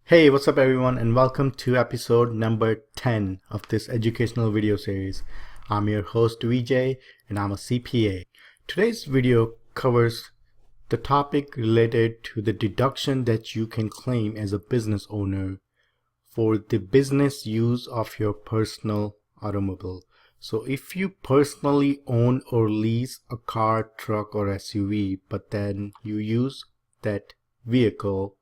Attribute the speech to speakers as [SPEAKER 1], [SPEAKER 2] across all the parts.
[SPEAKER 1] Hey, what's up everyone, and welcome to episode number 10 of this educational video series. I'm your host Vijay and I'm a CPA. Today's video covers the topic related to the deduction that you can claim as a business owner for the business use of your personal automobile. So if you personally own or lease a car, truck, or SUV, but then you use that vehicle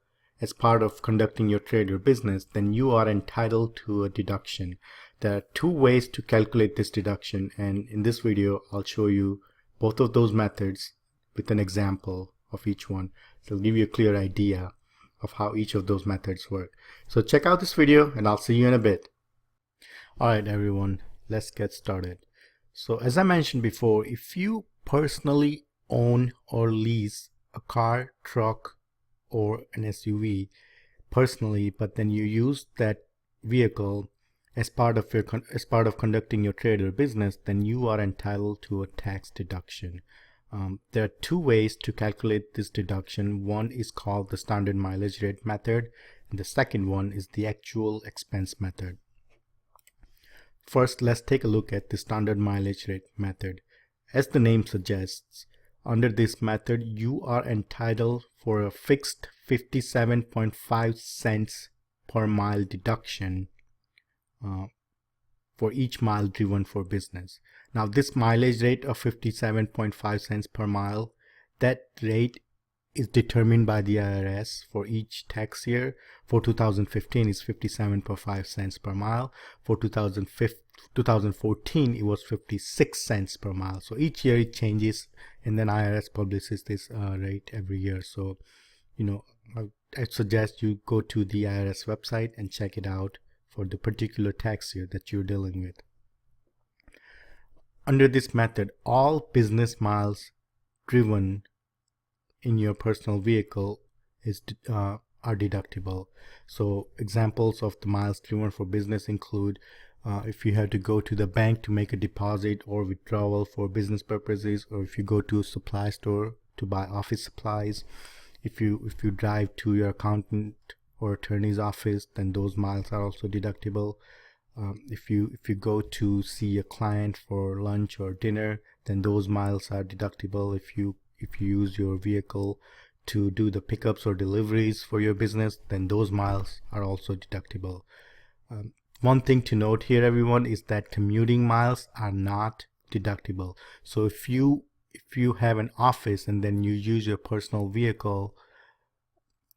[SPEAKER 1] as part of conducting your trade or business, then you are entitled to a deduction. There are two ways to calculate this deduction, and in this video I'll show you both of those methods with an example of each one. So it'll give you a clear idea of how each of those methods work. So check out this video and I'll see you in a bit. Alright everyone, let's get started. So as I mentioned before, if you personally own or lease a car, truck, or an SUV personally, but then you use that vehicle as part of conducting your trade or business, then you are entitled to a tax deduction. There are two ways to calculate this deduction. One is called the standard mileage rate method, and the second one is the actual expense method. First, let's take a look at the standard mileage rate method. As the name suggests, under this method, you are entitled for a fixed 57.5 cents per mile deduction for each mile driven for business. Now this mileage rate of 57.5 cents per mile, that rate is determined by the IRS for each tax year. For 2015 is 57.5 cents per mile. For 2014 it was 56 cents per mile. So each year it changes, and then IRS publishes this rate every year. So I suggest you go to the IRS website and check it out for the particular tax year that you're dealing with. Under this method, all business miles driven in your personal vehicle are deductible. So examples of the miles driven for business include if you have to go to the bank to make a deposit or withdrawal for business purposes, or if you go to a supply store to buy office supplies, if you drive to your accountant or attorney's office, then those miles are also deductible. If you go to see a client for lunch or dinner, then those miles are deductible. If you use your vehicle to do the pickups or deliveries for your business, then those miles are also deductible. One thing to note here, everyone, is that commuting miles are not deductible. So if you have an office and then you use your personal vehicle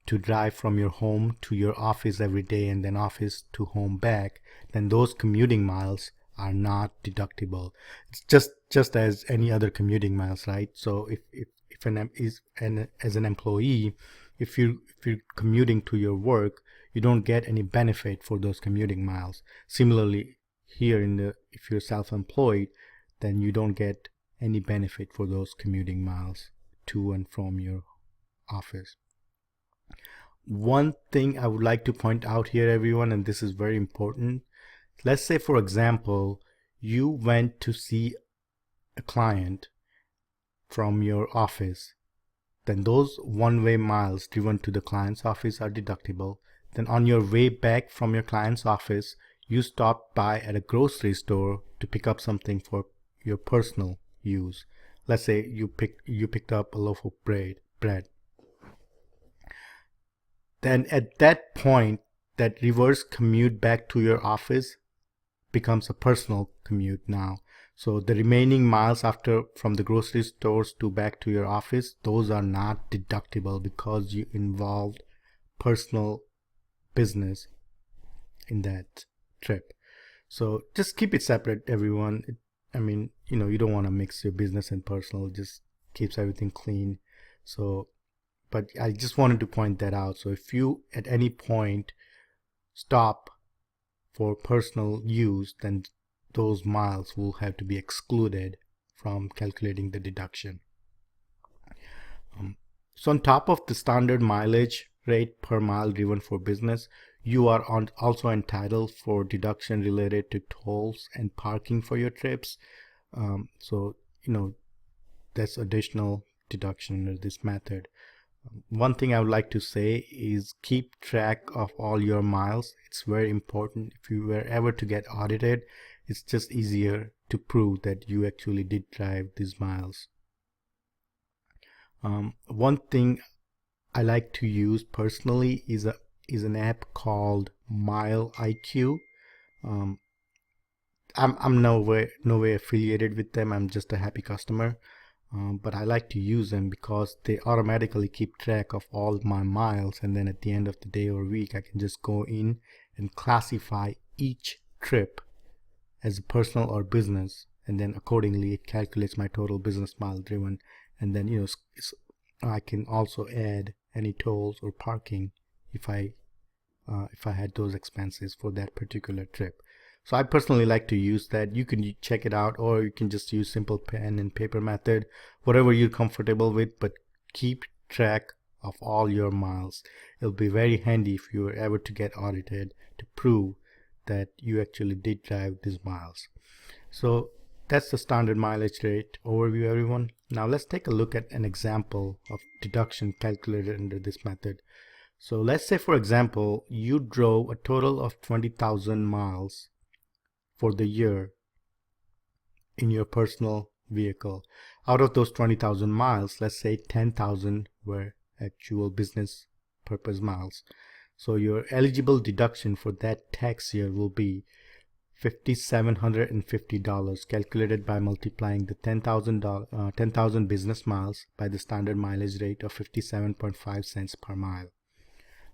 [SPEAKER 1] to drive from your home to your office every day and then office to home back, then those commuting miles are not deductible. It's just as any other commuting miles, right? So as an employee, if you're commuting to your work, you don't get any benefit for those commuting miles. Similarly, here if you're self-employed, then you don't get any benefit for those commuting miles to and from your office. One thing I would like to point out here, everyone, and this is very important. Let's say, for example, you went to see a client from your office. Then those one-way miles driven to the client's office are deductible. Then on your way back from your client's office, you stopped by at a grocery store to pick up something for your personal use. Let's say you picked up a loaf of bread. Then at that point, that reverse commute back to your office becomes a personal commute now. So the remaining miles from the grocery stores to back to your office, those are not deductible because you involved personal business in that trip. So just keep it separate, everyone. You don't want to mix your business and personal. It just keeps everything clean. So, but I just wanted to point that out. So if you at any point stop for personal use, then those miles will have to be excluded from calculating the deduction. So on top of the standard mileage rate per mile driven for business, you are also entitled for deduction related to tolls and parking for your trips. So that's additional deduction under this method. One thing I would like to say is keep track of all your miles. It's very important. If you were ever to get audited, it's just easier to prove that you actually did drive these miles. One thing I like to use personally is an app called Mile IQ. Um, I'm no way affiliated with them. I'm just a happy customer. But I like to use them because they automatically keep track of all my miles, and then at the end of the day or week I can just go in and classify each trip as a personal or business, and then accordingly it calculates my total business mile driven, and then I can also add any tolls or parking if I had those expenses for that particular trip. So I personally like to use that. You can check it out, or you can just use simple pen and paper method, whatever you're comfortable with, but keep track of all your miles. It'll be very handy if you were ever to get audited to prove that you actually did drive these miles. So that's the standard mileage rate overview, everyone. Now let's take a look at an example of deduction calculated under this method. So let's say, for example, you drove a total of 20,000 miles for the year in your personal vehicle. Out of those 20,000 miles, let's say 10,000 were actual business purpose miles. So your eligible deduction for that tax year will be $5,750, calculated by multiplying the 10,000 business miles by the standard mileage rate of 57.5 cents per mile.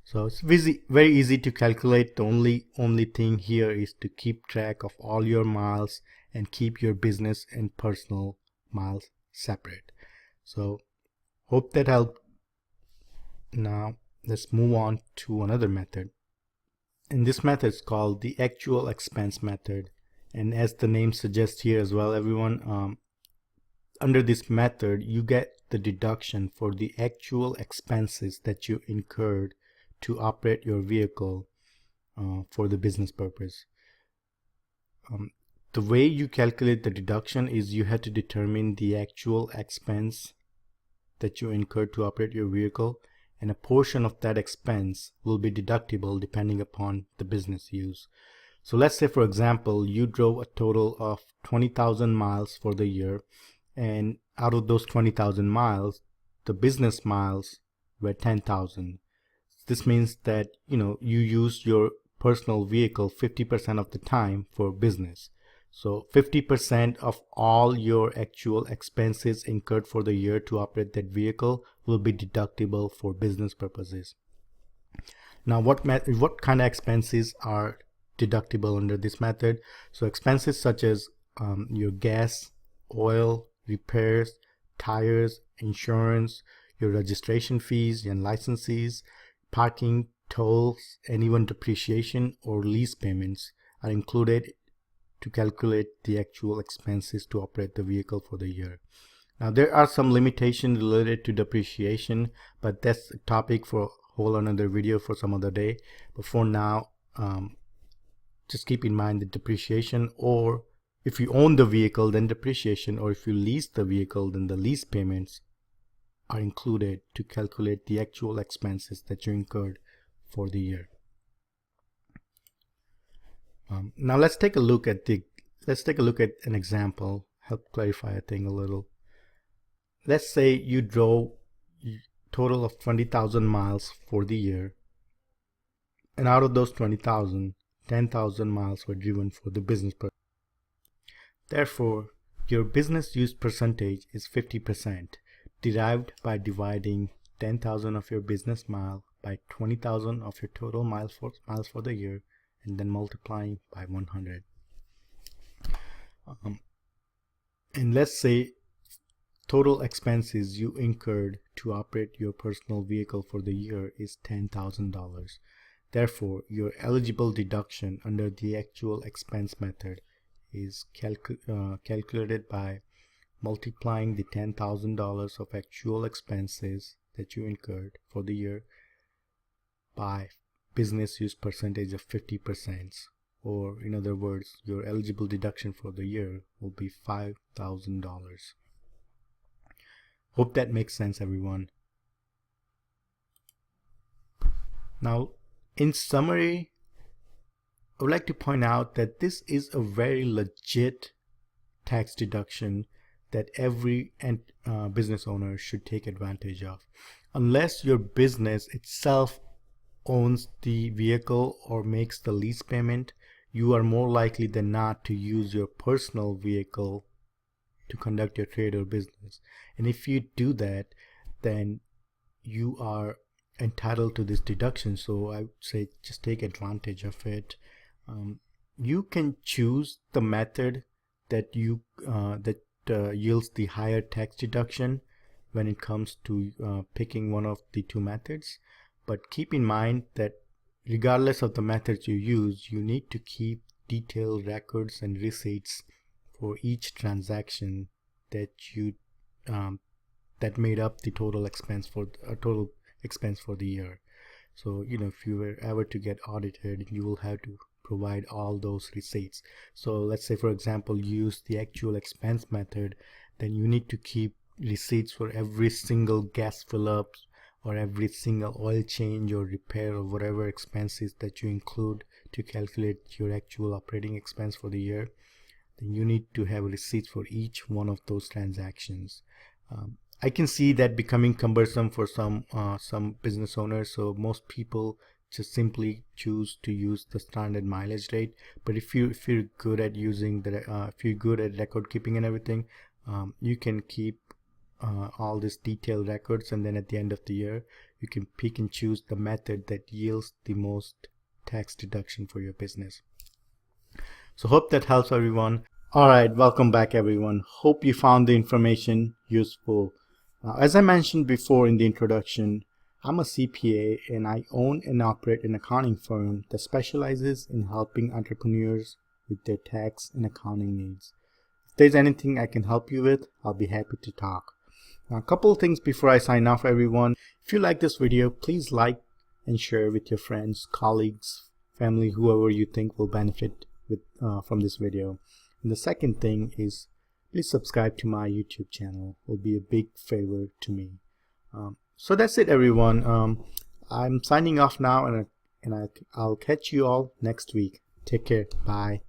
[SPEAKER 1] So it's very easy to calculate. The only thing here is to keep track of all your miles and keep your business and personal miles separate. So hope that helped. Now let's move on to another method. And this method is called the actual expense method. And as the name suggests here as well, everyone, under this method you get the deduction for the actual expenses that you incurred to operate your vehicle for the business purpose. The way you calculate the deduction is you have to determine the actual expense that you incurred to operate your vehicle, and a portion of that expense will be deductible depending upon the business use. So let's say, for example, you drove a total of 20,000 miles for the year, and out of those 20,000 miles, the business miles were 10,000. This means that you use your personal vehicle 50% of the time for business. So 50% of all your actual expenses incurred for the year to operate that vehicle will be deductible for business purposes. Now what kind of expenses are deductible under this method? So expenses such as your gas, oil, repairs, tires, insurance, your registration fees and licenses, parking, tolls, and even depreciation or lease payments are included to calculate the actual expenses to operate the vehicle for the year. Now there are some limitations related to depreciation, but that's a topic for a whole another video for some other day. But for now, just keep in mind the depreciation, or if you own the vehicle then depreciation, or if you lease the vehicle then the lease payments are included to calculate the actual expenses that you incurred for the year. Now let's take a look at an example, help clarify a thing a little. Let's say you drove a total of 20,000 miles for the year, and out of those 20,000, 10,000 miles were driven for the business purpose. Therefore, your business use percentage is 50%, derived by dividing 10,000 of your business mile by 20,000 of your total miles for the year, and then multiplying by 100. And let's say total expenses you incurred to operate your personal vehicle for the year is $10,000. Therefore, your eligible deduction under the actual expense method is calculated by multiplying the $10,000 of actual expenses that you incurred for the year by business use percentage of 50%, or in other words, your eligible deduction for the year will be $5,000. Hope that makes sense, everyone. Now, in summary, I would like to point out that this is a very legit tax deduction that every business owner should take advantage of. Unless your business itself owns the vehicle or makes the lease payment, you are more likely than not to use your personal vehicle to conduct your trade or business. And if you do that, then you are entitled to this deduction. So I would say just take advantage of it. You can choose the method that yields the higher tax deduction when it comes to picking one of the two methods. But keep in mind that regardless of the methods you use, you need to keep detailed records and receipts for each transaction that you that made up the total expense for the year. So if you were ever to get audited, you will have to provide all those receipts. So let's say, for example, use the actual expense method, then you need to keep receipts for every single gas fill up or every single oil change or repair or whatever expenses that you include to calculate your actual operating expense for the year. Then you need to have receipts for each one of those transactions. I can see that becoming cumbersome for some business owners, so most people just simply choose to use the standard mileage rate. But if you're good at using the if you're good at record keeping and everything, you can keep all these detailed records, and then at the end of the year you can pick and choose the method that yields the most tax deduction for your business. So hope that helps everyone. Alright, welcome back everyone. Hope you found the information useful. As I mentioned before in the introduction, I'm a CPA and I own and operate an accounting firm that specializes in helping entrepreneurs with their tax and accounting needs. If there's anything I can help you with, I'll be happy to talk. Now, a couple of things before I sign off, everyone. If you like this video, please like and share with your friends, colleagues, family, whoever you think will benefit from this video. And the second thing is, please subscribe to my YouTube channel. It will be a big favor to me. So that's it, everyone. I'm signing off now, and I'll catch you all next week. Take care. Bye.